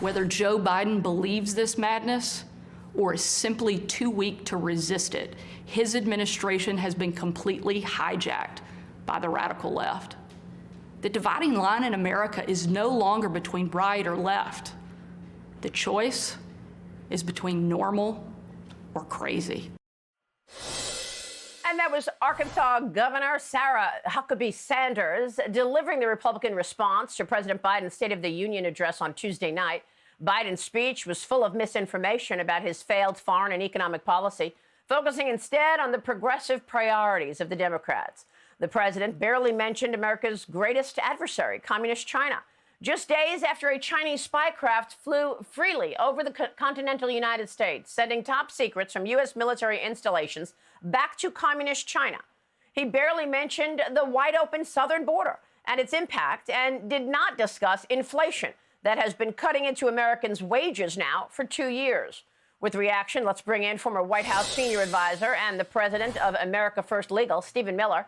Whether Joe Biden believes this madness or is simply too weak to resist it, his administration has been completely hijacked by the radical left. The dividing line in America is no longer between right or left. The choice is between normal or crazy. And that was Arkansas Governor Sarah Huckabee Sanders delivering the Republican response to President Biden's State of the Union address on Tuesday night. Biden's speech was full of misinformation about his failed foreign and economic policy, focusing instead on the progressive priorities of the Democrats. The president barely mentioned America's greatest adversary, Communist China, just days after a Chinese spy craft flew freely over the continental United States, sending top secrets from U.S. military installations back to Communist China. He barely mentioned the wide-open southern border and its impact, and did not discuss inflation that has been cutting into Americans' wages now for 2 years. With reaction, let's bring in former White House senior advisor and the president of America First Legal, Stephen Miller.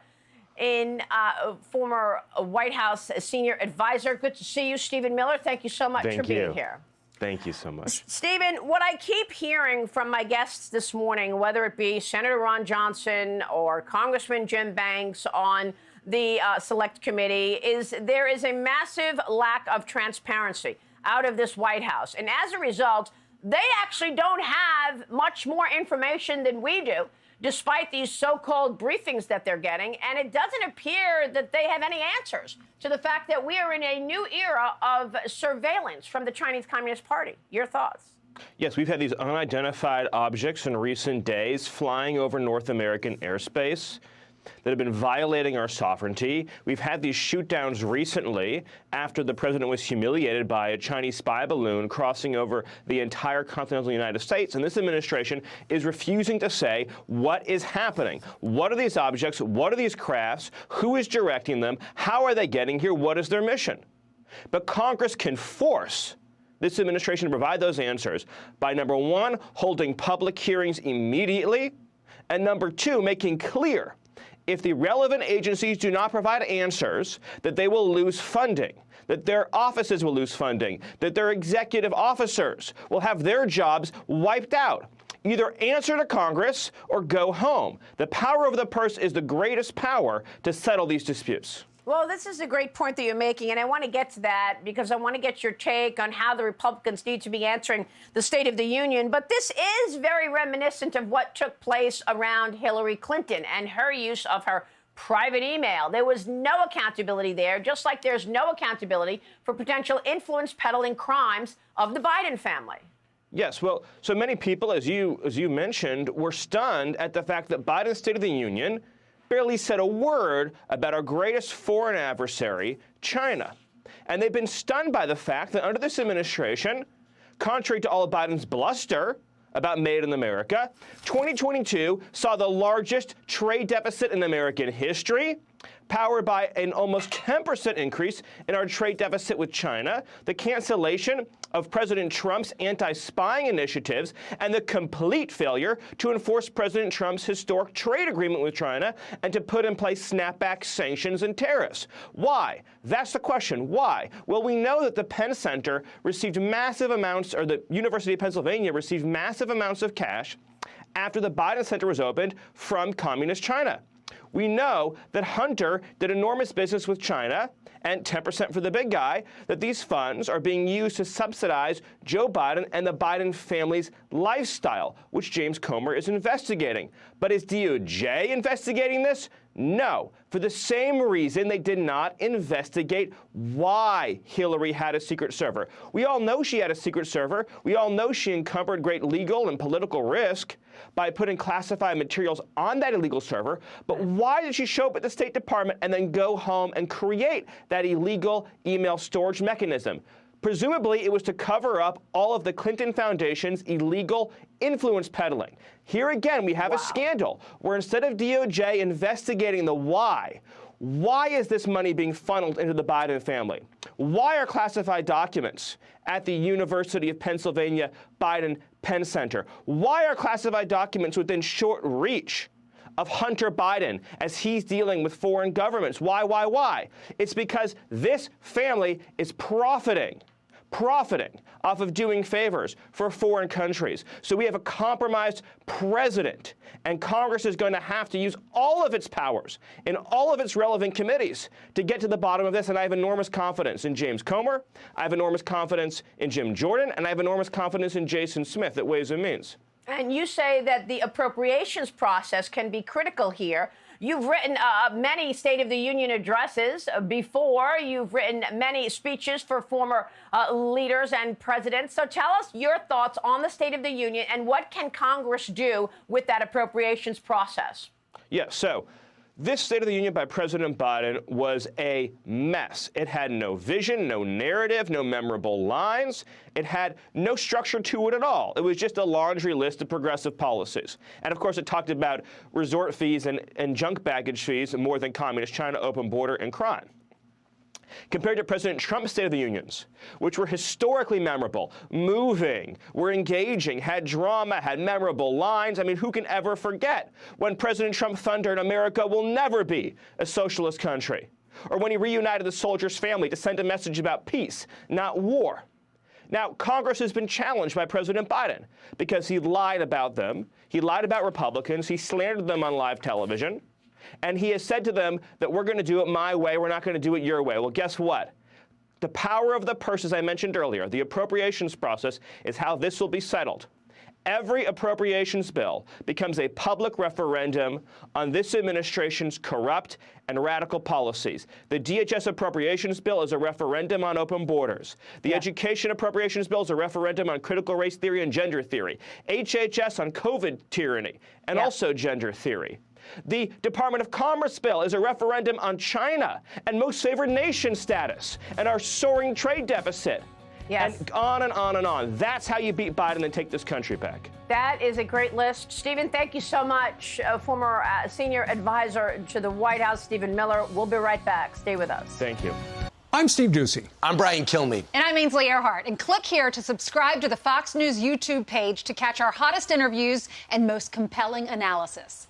Former White House senior advisor. Good to see you, Stephen Miller. Thank you so much for being here. Thank you so much. Stephen, what I keep hearing from my guests this morning, whether it be Senator Ron Johnson or Congressman Jim Banks on the Select Committee, is there is a massive lack of transparency out of this White House. And as a result, they actually don't have much more information than we do, despite these so-called briefings that they're getting. And it doesn't appear that they have any answers to the fact that we are in a new era of surveillance from the Chinese Communist Party. Your thoughts? Yes, we've had these unidentified objects in recent days flying over North American airspace that have been violating our sovereignty. We've had these shoot-downs recently after the president was humiliated by a Chinese spy balloon crossing over the entire continental United States. And this administration is refusing to say what is happening. What are these objects? What are these crafts? Who is directing them? How are they getting here? What is their mission? But Congress can force this administration to provide those answers by, number one, holding public hearings immediately, and number two, making clear if the relevant agencies do not provide answers, that they will lose funding, that their offices will lose funding, that their executive officers will have their jobs wiped out. Either answer to Congress or go home. The power of the purse is the greatest power to settle these disputes. Well, this is a great point that you're making, and I want to get to that because I want to get your take on how the Republicans need to be answering the State of the Union. But this is very reminiscent of what took place around Hillary Clinton and her use of her private email. There was no accountability there, just like there's no accountability for potential influence peddling crimes of the Biden family. Yes, well, so many people, as you mentioned, were stunned at the fact that Biden's State of the Union barely said a word about our greatest foreign adversary, China. And they've been stunned by the fact that under this administration, contrary to all of Biden's bluster about Made in America, 2022 saw the largest trade deficit in American history, powered by an almost 10% increase in our trade deficit with China, the cancellation of President Trump's anti-spying initiatives, and the complete failure to enforce President Trump's historic trade agreement with China and to put in place snapback sanctions and tariffs. Why? That's the question. Why? Well, we know that the Penn Center received massive amounts, or the University of Pennsylvania received massive amounts of cash after the Biden Center was opened from Communist China. We know that Hunter did enormous business with China, and 10% for the big guy, that these funds are being used to subsidize Joe Biden and the Biden family's lifestyle, which James Comer is investigating. But is DOJ investigating this? No. For the same reason they did not investigate why Hillary had a secret server. We all know she had a secret server. We all know she encumbered great legal and political risk by putting classified materials on that illegal server. But why did she show up at the State Department and then go home and create that illegal email storage mechanism? Presumably, it was to cover up all of the Clinton Foundation's illegal influence peddling. Here again, we have a scandal where instead of DOJ investigating the why is this money being funneled into the Biden family? Why are classified documents at the University of Pennsylvania Biden Penn Center? Why are classified documents within short reach of Hunter Biden as he's dealing with foreign governments? Why? It's because this family is profiting profiting off of doing favors for foreign countries. So we have a compromised president, and Congress is going to have to use all of its powers in all of its relevant committees to get to the bottom of this. And I have enormous confidence in James Comer, I have enormous confidence in Jim Jordan, and I have enormous confidence in Jason Smith at Ways and Means. And you say that the appropriations process can be critical here. You've written many State of the Union addresses before. You've written many speeches for former leaders and presidents. So tell us your thoughts on the State of the Union and what can Congress do with that appropriations process? Yeah, so this State of the Union by President Biden was a mess. It had no vision, no narrative, no memorable lines. It had no structure to it at all. It was just a laundry list of progressive policies. And of course, it talked about resort fees and junk baggage fees more than communist China, open border, and crime. Compared to President Trump's State of the Unions, which were historically memorable, moving, were engaging, had drama, had memorable lines. I mean, who can ever forget when President Trump thundered, "America will never be a socialist country," or when he reunited the soldiers' family to send a message about peace, not war. Now, Congress has been challenged by President Biden because he lied about them. He lied about Republicans. He slandered them on live television. And he has said to them that we're going to do it my way, we're not going to do it your way. Well, guess what? The power of the purse, as I mentioned earlier, the appropriations process, is how this will be settled. Every appropriations bill becomes a public referendum on this administration's corrupt and radical policies. The DHS appropriations bill is a referendum on open borders. The education appropriations bill is a referendum on critical race theory and gender theory. HHS on COVID tyranny and also gender theory. The Department of Commerce bill is a referendum on China and most favored nation status and our soaring trade deficit. Yes. And on and on and on. That's how you beat Biden and take this country back. That is a great list. Stephen, thank you so much. Former senior advisor to the White House, Stephen Miller. We'll be right back. Stay with us. Thank you. I'm Steve Doocy. I'm Brian Kilmeade. And I'm Ainsley Earhart. And click here to subscribe to the Fox News YouTube page to catch our hottest interviews and most compelling analysis.